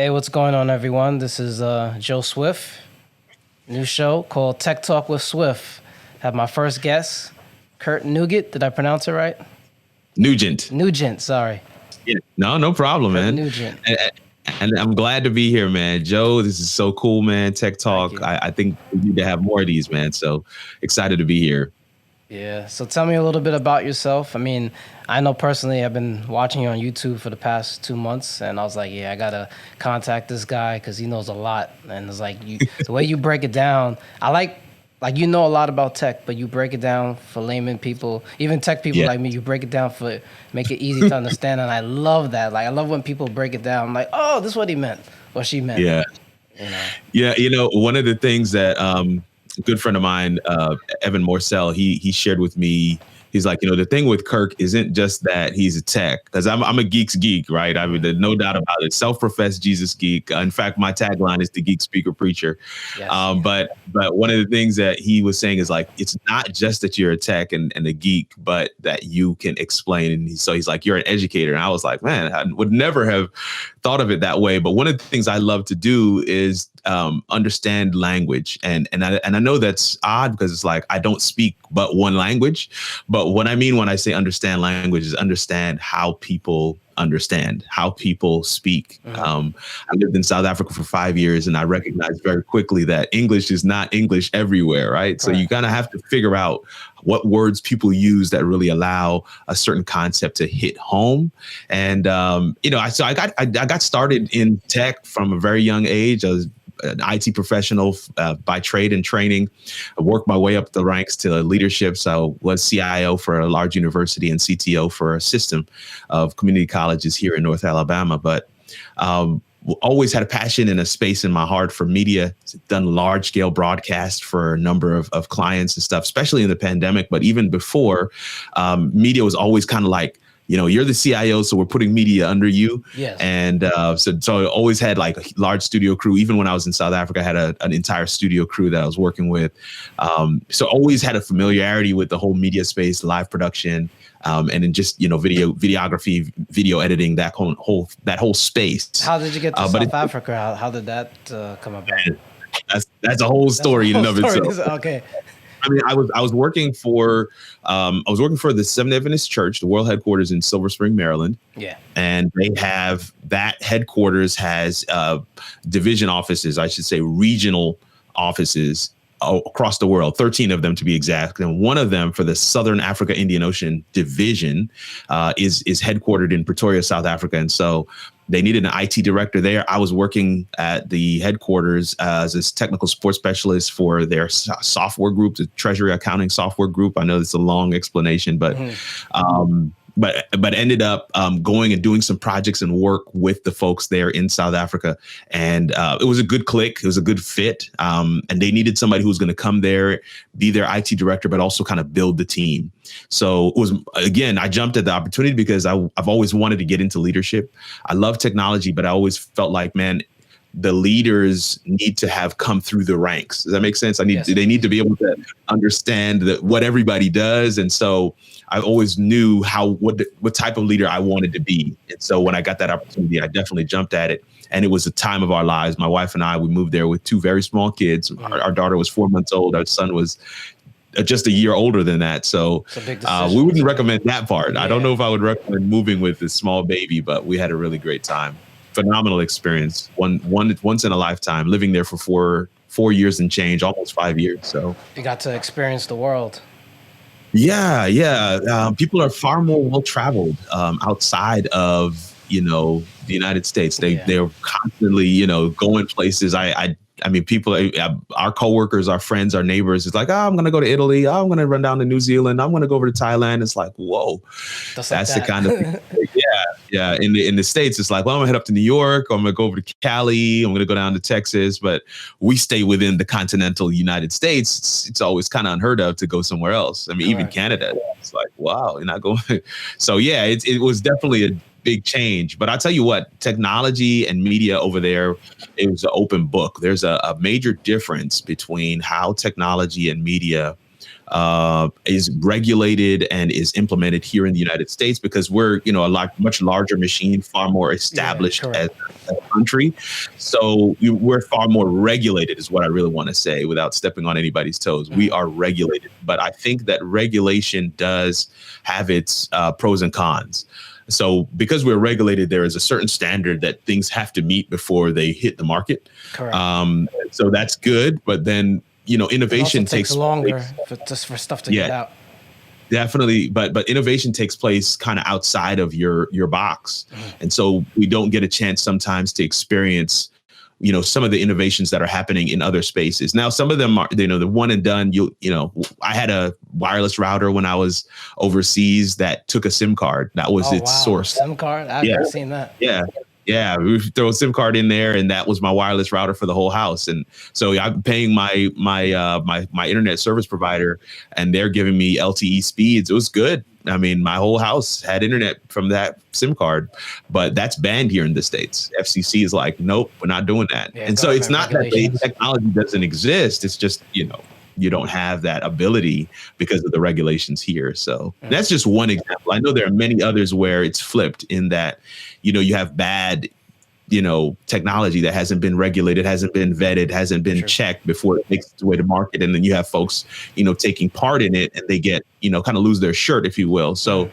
Hey, what's going on, everyone? This is Joe Swift. New show called Tech Talk with Swift. Have my first guest, Kirk Nugent. Did I pronounce it right? Nugent, sorry. Yeah, no problem, Kirk man. Nugent. And I'm glad to be here, man. Joe, this is so cool, man. Tech Talk. I think we need to have more of these, man. So excited to be here. Yeah. So tell me a little bit about yourself. I mean, I know personally I've been watching you on YouTube for the past 2 months, and I was like, yeah, I gotta contact this guy because he knows a lot. And it's like the way you break it down, I like you know a lot about tech, but you break it down for layman people, even tech people like me. You break it down make it easy to understand, and I love that. Like I love when people break it down. I'm like, oh, this is what he meant or she meant. Yeah. Yeah. One of the things that a good friend of mine, Evan Morcell, he shared with me. He's like, the thing with Kirk isn't just that he's a tech, because I'm a geek's geek, right? I mean, there's no doubt about it. Self-professed Jesus geek. In fact, my tagline is the Geek Speaker Preacher. Yes. But one of the things that he was saying is like, it's not just that you're a tech and a geek, but that you can explain. And so he's like, you're an educator. And I was like, man, I would never have thought of it that way. But one of the things I love to do is understand language. And I know that's odd because it's like I don't speak but one language. But what I mean when I say understand language is understand how people understand, how people speak. I lived in South Africa for 5 years, and I recognized very quickly that English is not English everywhere, right? So you kind of have to figure out what words people use that really allow a certain concept to hit home. And I got started in tech from a very young age. I was an IT professional by trade and training. I worked my way up the ranks to leadership. So I was CIO for a large university and CTO for a system of community colleges here in North Alabama. But always had a passion and a space in my heart for media. Done large scale broadcasts for a number of clients and stuff, especially in the pandemic. But even before, media was always kind of like, you're the CIO, so we're putting media under you. Yes. And so I always had like a large studio crew. Even when I was in South Africa, I had an entire studio crew that I was working with. So always had a familiarity with the whole media space, live production, and then just, videography, video editing, that whole space. How did you get to South Africa? How did that come about? That's a whole story in and of itself. Okay. I mean, I was working for the Seventh Adventist Church, the world headquarters in Silver Spring, Maryland. Yeah. And they have that headquarters has division offices, I should say regional offices across the world, 13 of them to be exact. And one of them for the Southern Africa Indian Ocean division is headquartered in Pretoria, South Africa. And so they needed an IT director there. I was working at the headquarters as a technical support specialist for their software group, the treasury accounting software group. I know it's a long explanation, but but ended up going and doing some projects and work with the folks there in South Africa. And it was a good click. It was a good fit. And they needed somebody who was going to come there, be their IT director, but also kind of build the team. So it was, again, I jumped at the opportunity because I've always wanted to get into leadership. I love technology, but I always felt like, man, the leaders need to have come through the ranks. Does that make sense? They need to be able to understand what everybody does. And so I always knew what type of leader I wanted to be. And so when I got that opportunity, I definitely jumped at it. And it was the time of our lives. My wife and I, we moved there with 2 very small kids. Our daughter was 4 months old. Our son was just a year older than that. So we wouldn't recommend that part. Yeah. I don't know if I would recommend moving with a small baby, but we had a really great time. Phenomenal experience. Once in a lifetime, living there for 4 years and change, almost 5 years. So you got to experience the world. Yeah. People are far more well-traveled outside of, the United States. They're constantly, going places. I mean, people, our coworkers, our friends, our neighbors, it's like, I'm going to go to Italy. I'm going to run down to New Zealand. I'm going to go over to Thailand. It's like, whoa, that's the kind of thing. Yeah. In the States, it's like, well, I'm gonna head up to New York. Or I'm going to go over to Cali. I'm going to go down to Texas. But we stay within the continental United States. It's always kind of unheard of to go somewhere else. I mean, even Canada, it's like, wow, you're not going. So yeah, it was definitely a big change. But I'll tell you what, technology and media over there, it was an open book. There's a major difference between how technology and media is regulated and is implemented here in the United States, because we're, you know, much larger machine, far more established as a country. So we're far more regulated, is what I really want to say, without stepping on anybody's toes. We are regulated, but I think that regulation does have its pros and cons. So because we're regulated, there is a certain standard that things have to meet before they hit the market. Correct. So that's good. But then, you know, innovation takes longer for stuff to get out. Definitely. But innovation takes place kind of outside of your box. And so we don't get a chance sometimes to experience, you know, some of the innovations that are happening in other spaces. Now, some of them are, you know, the one and done. You know, I had a wireless router when I was overseas that took a SIM card. That was its source. SIM card? I've never seen that. Yeah, we throw a SIM card in there, and that was my wireless router for the whole house. And so I'm paying my internet service provider, and they're giving me LTE speeds. It was good. I mean, my whole house had internet from that SIM card, but that's banned here in the States. FCC is like, nope, we're not doing that. And so it's not that the technology doesn't exist. It's just, you know, you don't have that ability because of the regulations here. So that's just one example. I know there are many others where it's flipped, in that, you know, you have bad, you know, technology that hasn't been regulated, hasn't been vetted, hasn't been checked before it makes its way to market. And then you have folks, you know, taking part in it, and they get, you know, kind of lose their shirt, if you will. So,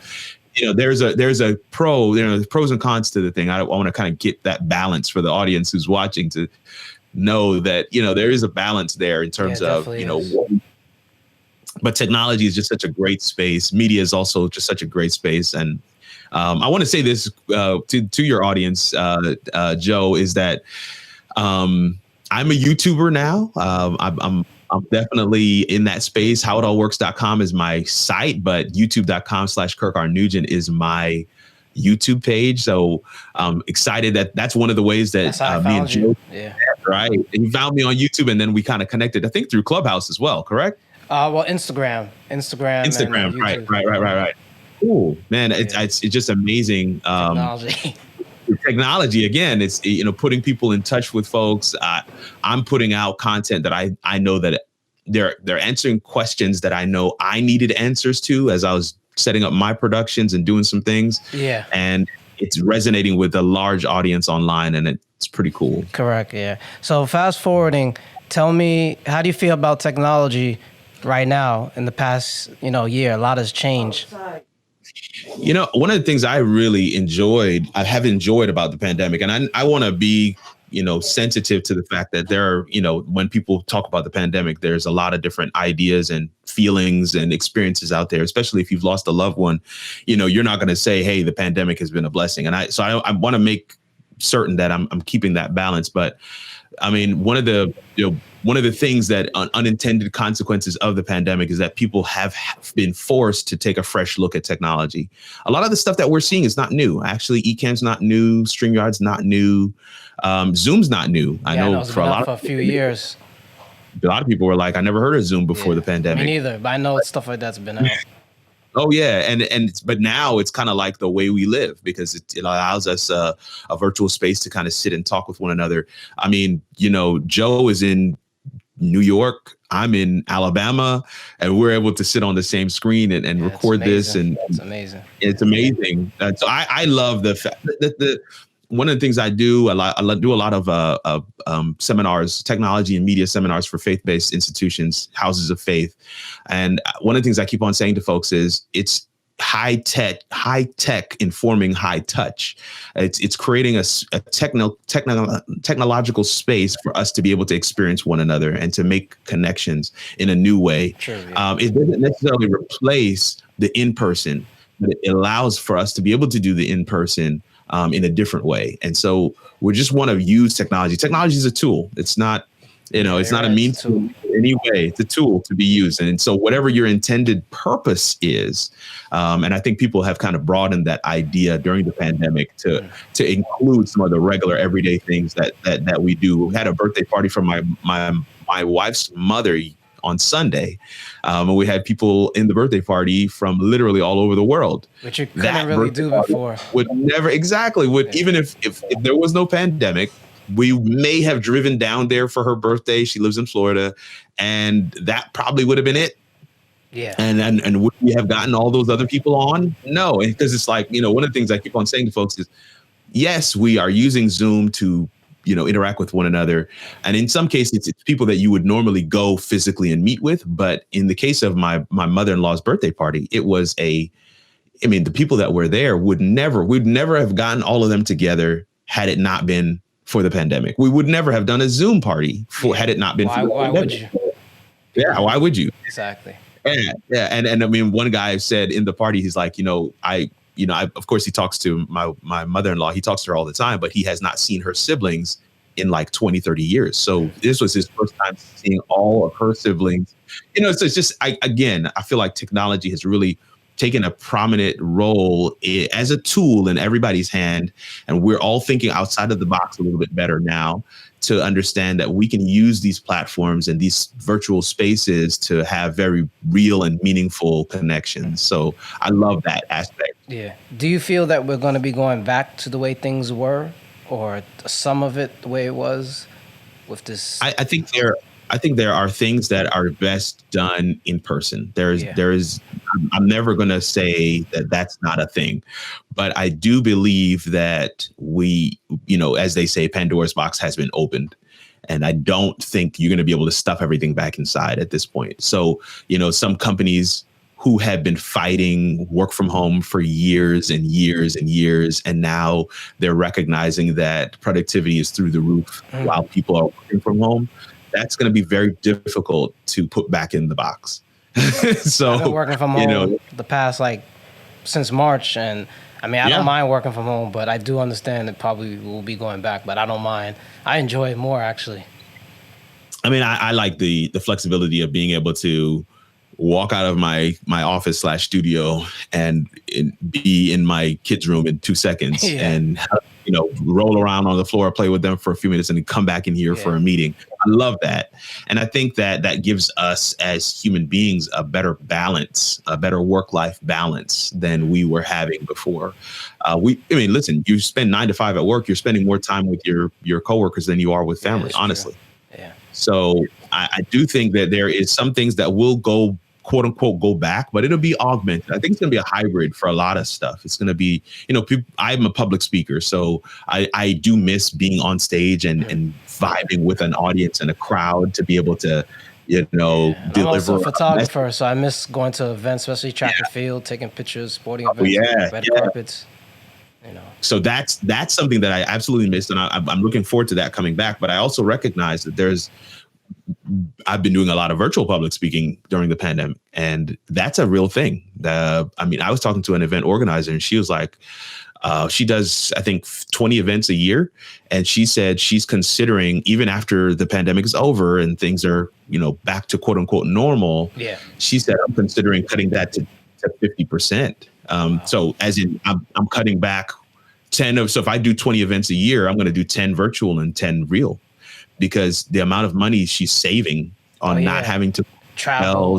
you know, there's a pro, you know, there's pros and cons to the thing. I want to kind of get that balance for the audience who's watching, to know that, you know, there is a balance there in terms of, you know, but technology is just such a great space. Media is also just such a great space. And I want to say this to your audience, Joe, is that I'm a YouTuber now. I'm definitely in that space. HowItAllWorks.com is my site, but YouTube.com/Kirk Nugent is my YouTube page. So I'm excited that that's one of the ways that me and Joe, right? And you found me on YouTube, and then we kind of connected, I think, through Clubhouse as well, correct? Well, Instagram, right. Cool, man. It's just amazing. Technology again, it's, you know, putting people in touch with folks. I'm putting out content that I know that they're answering questions that I know I needed answers to as I was setting up my productions and doing some things. Yeah. And it's resonating with a large audience online, and it's pretty cool. Correct. Yeah. So fast forwarding, tell me, how do you feel about technology right now? In the past, you know, year, a lot has changed. You know, one of the things I have enjoyed about the pandemic, and I want to be, you know, sensitive to the fact that there are, you know, when people talk about the pandemic, there's a lot of different ideas and feelings and experiences out there, especially if you've lost a loved one. You know, you're not going to say, hey, the pandemic has been a blessing. And I want to make certain that I'm keeping that balance. But I mean, one of the things that unintended consequences of the pandemic is that people have been forced to take a fresh look at technology. A lot of the stuff that we're seeing is not new. Actually, Ecamm's not new. StreamYard's not new. Zoom's not new. I know for a few years. A lot of people were like, I never heard of Zoom before the pandemic. Me neither, but I know stuff like that's been out. Oh yeah, but now it's kind of like the way we live, because it allows us a virtual space to kind of sit and talk with one another. I mean, you know, Joe is in New York, I'm in Alabama, and we're able to sit on the same screen and record this. And it's amazing. It's amazing. And so I love the fact that one of the things I do, I do a lot of seminars, technology and media seminars for faith-based institutions, houses of faith. And one of the things I keep on saying to folks is it's high tech informing high touch. It's creating a technological space for us to be able to experience one another and to make connections in a new way. True, yeah. It doesn't necessarily replace the in-person, but it allows for us to be able to do the in-person in a different way. And so we just want to use technology. Technology is a tool. It's not, it's not a means to in any way. It's a tool to be used. And so whatever your intended purpose is, and I think people have kind of broadened that idea during the pandemic to include some of the regular everyday things that we do. We had a birthday party for my wife's mother on Sunday. And we had people in the birthday party from literally all over the world. Which you couldn't really do before. Even if there was no pandemic, we may have driven down there for her birthday. She lives in Florida, and that probably would have been it. Yeah. And would we have gotten all those other people on? No, because it's like, one of the things I keep on saying to folks is, yes, we are using Zoom to, interact with one another. And in some cases, it's people that you would normally go physically and meet with. But in the case of my mother-in-law's birthday party, it was the people that were there we'd never have gotten all of them together had it not been for the pandemic. We would never have done a Zoom party had it not been for the pandemic. Why would you? Yeah, why would you? Exactly. Yeah. And I mean, one guy said in the party, he's like, of course he talks to my mother-in-law. He talks to her all the time, but he has not seen her siblings in like 20, 30 years. So this was his first time seeing all of her siblings. So it's just, I feel like technology has really taken a prominent role as a tool in everybody's hand. And we're all thinking outside of the box a little bit better now to understand that we can use these platforms and these virtual spaces to have very real and meaningful connections. So I love that aspect. Yeah. Do you feel that we're going to be going back to the way things were, or some of it the way it was with this? I think there are things that are best done in person. I'm never going to say that that's not a thing, but I do believe that we, as they say, Pandora's box has been opened. And I don't think you're going to be able to stuff everything back inside at this point. So, some companies who had been fighting work from home for years and years and years, and now they're recognizing that productivity is through the roof while people are working from home. That's going to be very difficult to put back in the box. So I've been working from home the past, since March. And I don't mind working from home, but I do understand it probably will be going back, but I don't mind. I enjoy it more, actually. I like the flexibility of being able to walk out of my office / studio and be in my kids' room in 2 seconds and roll around on the floor, play with them for a few minutes, and then come back in here for a meeting. I love that. And I think that gives us as human beings a better balance, a better work-life balance than we were having before. Listen, you spend 9 to 5 at work, you're spending more time with your coworkers than you are with family, honestly. True. Yeah. So I do think that there is some things that will go, quote unquote, go back, but it'll be augmented. I think it's going to be a hybrid for a lot of stuff. It's going to be, I'm a public speaker, so I do miss being on stage and vibing with an audience and a crowd to be able to, deliver. I'm also a photographer, so I miss going to events, especially track and field, taking pictures, sporting events, red carpets. So that's something that I absolutely missed, and I'm looking forward to that coming back. But I also recognize that I've been doing a lot of virtual public speaking during the pandemic, and that's a real thing. I was talking to an event organizer, and she was like, she does, I think, 20 events a year. And she said she's considering, even after the pandemic is over and things are, back to quote unquote normal. Yeah. She said, I'm considering cutting that to 50%. So as in, I'm cutting back 10 so if I do 20 events a year, I'm going to do 10 virtual and 10 real, because the amount of money she's saving on not having to travel.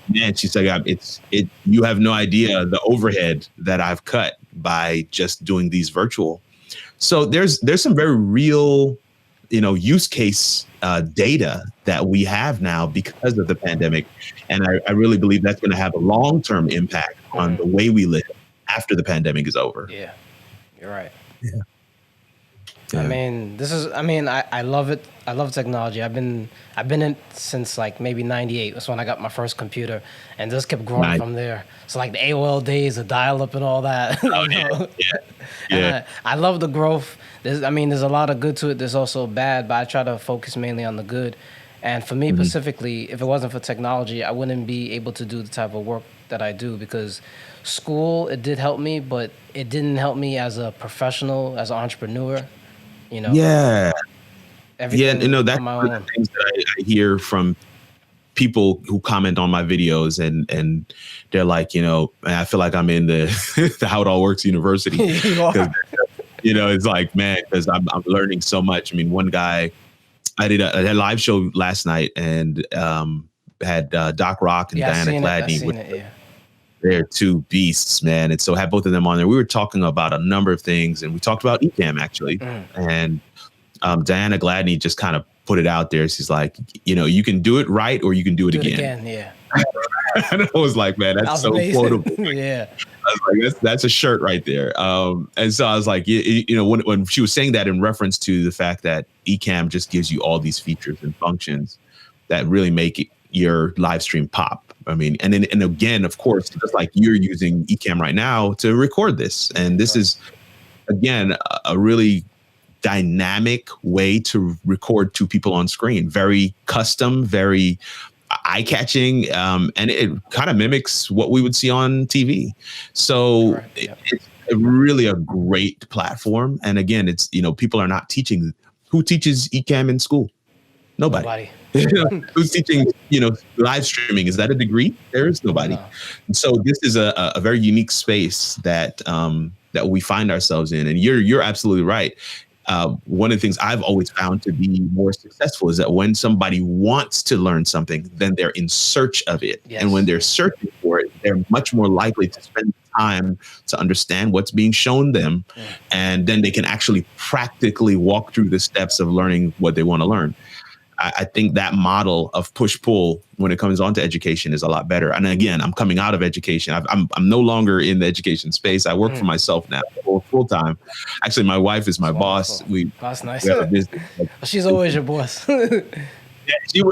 Man, she said, you have no idea the overhead that I've cut by just doing these virtual. So there's some very real, use case data that we have now because of the pandemic. And I really believe that's going to have a long-term impact on the way we live after the pandemic is over. Yeah, you're right. Yeah. I love it. I love technology. I've been in since maybe 98. That's when I got my first computer, and just kept growing from there. So the AOL days, the dial-up and all that. Yeah. I love the growth. There's a lot of good to it. There's also bad, but I try to focus mainly on the good. And for me specifically, if it wasn't for technology, I wouldn't be able to do the type of work that I do, because school, it did help me, but it didn't help me as a professional, as an entrepreneur. Everything that's one of the things that I hear from people who comment on my videos, and they're like, I feel like I'm in the the How It All Works University. It's like, man, because I'm learning so much. One guy, I did a live show last night, and had Doc Rock and Diana Gladney. They're two beasts, man. And so I had both of them on there. We were talking about a number of things, and we talked about ECAM actually. And Diana Gladney just kind of put it out there. She's like, you can do it right, or you can do it again. And I was like, man, that's so amazing. quotable. Yeah. I was like, that's a shirt right there. And so I was like, you know, when she was saying that in reference to the fact that Ecamm just gives you all these features and functions that really make your live stream pop. I mean, and again, of course, just like you're using Ecamm right now to record this, and this is again a really dynamic way to record two people on screen. Very custom, very eye-catching, and it kind of mimics what we would see on TV. So it's really a great platform. And again, it's, you know, people are not teaching. Who teaches Ecamm in school? Nobody. Who's teaching, you know, live streaming? Is that a degree? There is nobody. No. And so this is a very unique space that that we find ourselves in. And you're absolutely right. One of the things I've always found to be more successful is that when somebody wants to learn something, then they're in search of it. Yes. And when they're searching for it, they're much more likely to spend time to understand what's being shown them. Yeah. And then they can actually practically walk through the steps of learning what they want to learn. I think that model of push-pull when it comes on to education is a lot better. And again, I'm coming out of education. I'm no longer in the education space. I work for myself now full time. Actually, my wife is my boss. That's nice. We have a business. She's always your boss. Yeah,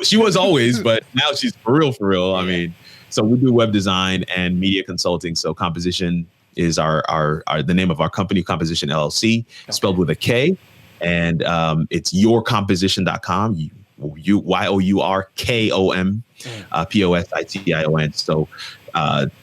she was always, but now she's for real. I mean, so we do web design and media consulting. So Composition is our the name of our company, Composition LLC, spelled with a K, and it's yourcomposition.com. YOURKOM POSITION. So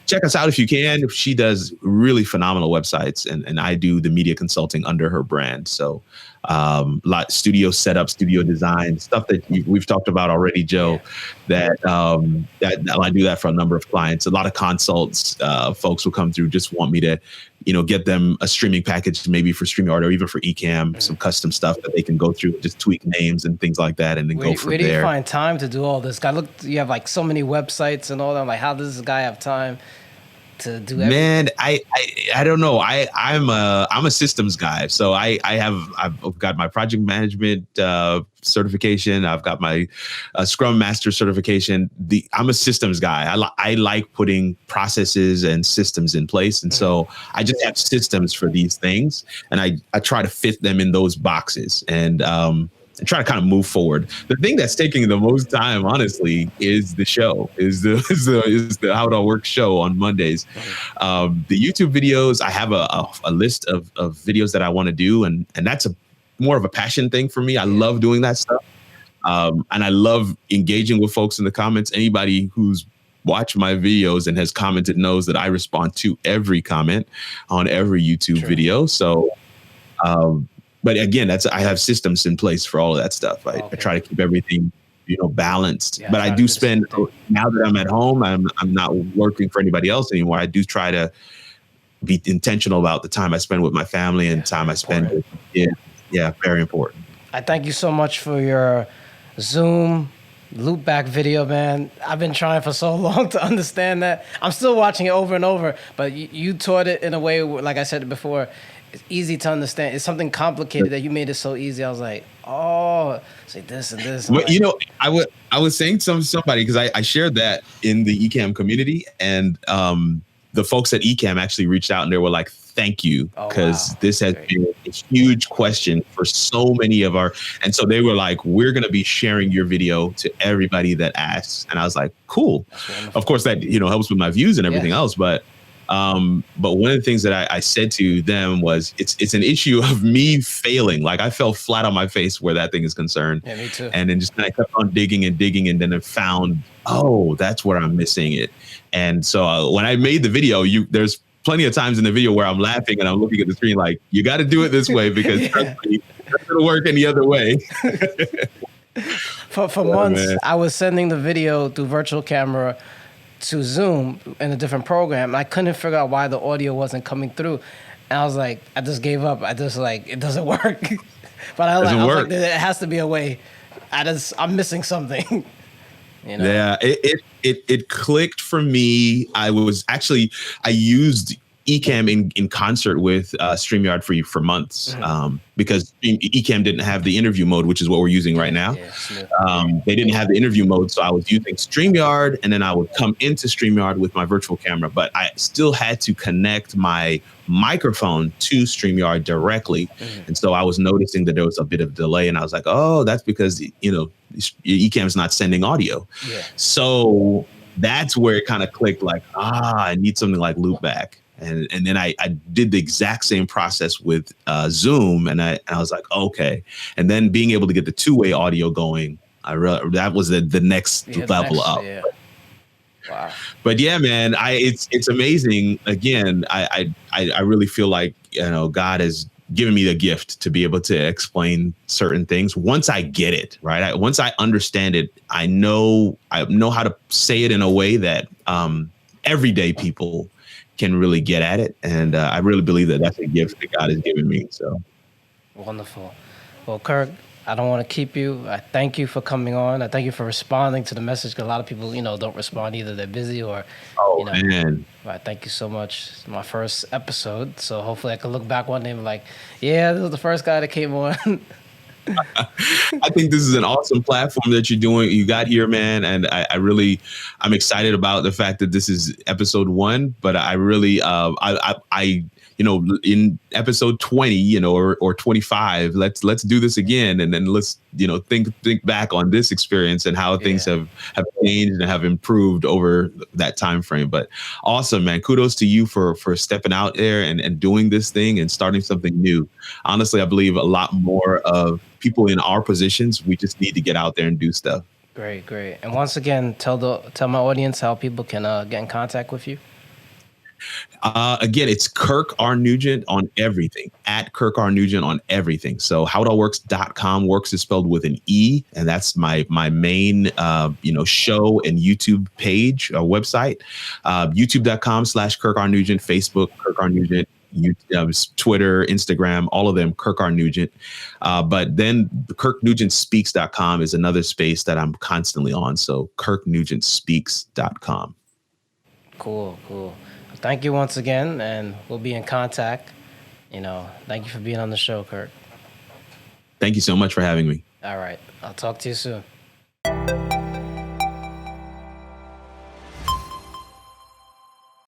check us out if you can. She does really phenomenal websites, and I do the media consulting under her brand. So lot studio setup, studio design, stuff that we've talked about already, Joe. That I do that for a number of clients. A lot of consults, folks will come through, just want me to, you know, get them a streaming package, maybe for StreamYard or even for Ecamm, some custom stuff that they can go through, just tweak names and things like that, and then go from there. Where do you find time to do all this? I look, you have like so many websites and all that. I'm like, how does this guy have time to do everything? Man, I don't know. I'm a systems guy, so I've got my project management certification. I've got my Scrum Master certification. I'm a systems guy. I like putting processes and systems in place, and so I just have systems for these things, and I try to fit them in those boxes, and try to kind of move forward. The thing that's taking the most time, honestly, is the show, is the How It All Works show on Mondays. The YouTube videos, I have a list of videos that I want to do, and that's more of a passion thing for me. I love doing that stuff. And I love engaging with folks in the comments. Anybody who's watched my videos and has commented knows that I respond to every comment on every YouTube video. So, but again, I have systems in place for all of that stuff. I try to keep everything, you know, balanced. But I do spend, now that I'm at home, I'm not working for anybody else anymore. I do try to be intentional about the time I spend with my family and time I spend with kids. Yeah, very important. I thank you so much for your Zoom loopback video, man. I've been trying for so long to understand that. I'm still watching it over and over, but you taught it in a way, like I said before, it's easy to understand. It's something complicated that you made it so easy. I was like, oh, say this and this. Well, you know, I was saying to somebody, because I shared that in the Ecamm community, and the folks at Ecamm actually reached out and they were like, thank you, because this has been a huge question for so many of our, and so they were like, we're going to be sharing your video to everybody that asks. And I was like, cool. Of course, that, you know, helps with my views and everything else. But one of the things that I said to them was, it's an issue of me failing. Like, I fell flat on my face where that thing is concerned. Yeah, me too. And then just kind of kept on digging, and then I found, that's where I'm missing it. And so when I made the video, there's plenty of times in the video where I'm laughing and I'm looking at the screen like, you got to do it this way, because it's not going to work any other way. For months, I was sending the video through virtual camera to Zoom in a different program. I couldn't figure out why the audio wasn't coming through. And I was like, I just gave up. I just like, it doesn't work. But I was like, there has to be a way. I'm missing something. You know? Yeah, it clicked for me. I used Ecamm in concert with StreamYard for months, because Ecamm didn't have the interview mode, which is what we're using right now. They didn't have the interview mode, so I was using StreamYard, and then I would come into StreamYard with my virtual camera, but I still had to connect my microphone to StreamYard directly. And so I was noticing that there was a bit of delay, and I was like, oh, that's because, Ecamm's not sending audio. So that's where it kind of clicked, like, I need something like Loopback. And then I did the exact same process with Zoom, and I was like, okay. And then being able to get the two-way audio going, that was the next level up. Wow. But yeah, man, it's amazing. Again, I really feel like, God has given me the gift to be able to explain certain things. Once I get it, right? Once I understand it, I know how to say it in a way that everyday people can really get at it. And I really believe that that's a gift that God has given me. So wonderful. Well, Kirk, I don't want to keep you. I thank you for coming on. I thank you for responding to the message, because a lot of people, don't respond. Either they're busy or, man. Right, thank you so much. It's my first episode, so hopefully I can look back one day and be like, yeah, this was the first guy that came on. I think this is an awesome platform that you're doing. You got here, man. And I'm excited about the fact that this is episode 1, but I really, in episode 20, or 25, let's do this again. And then let's, think back on this experience and how things have changed and have improved over that time frame. But awesome, man. Kudos to you for stepping out there and doing this thing and starting something new. Honestly, I believe a lot more of people in our positions, we just need to get out there and do stuff. Great. And once again, tell my audience how people can get in contact with you. Again, it's Kirk R. Nugent on everything, at Kirk R. Nugent on everything. So howitallworks.com, works is spelled with an E, and that's my main show and YouTube page, website. YouTube.com/Kirk R. Nugent, Facebook, Kirk R. Nugent, Twitter, Instagram, all of them, Kirk R. Nugent. But then KirkNugentSpeaks.com is another space that I'm constantly on. So KirkNugentSpeaks.com. Cool. Thank you once again, and we'll be in contact. Thank you for being on the show, Kirk. Thank you so much for having me. All right. I'll talk to you soon.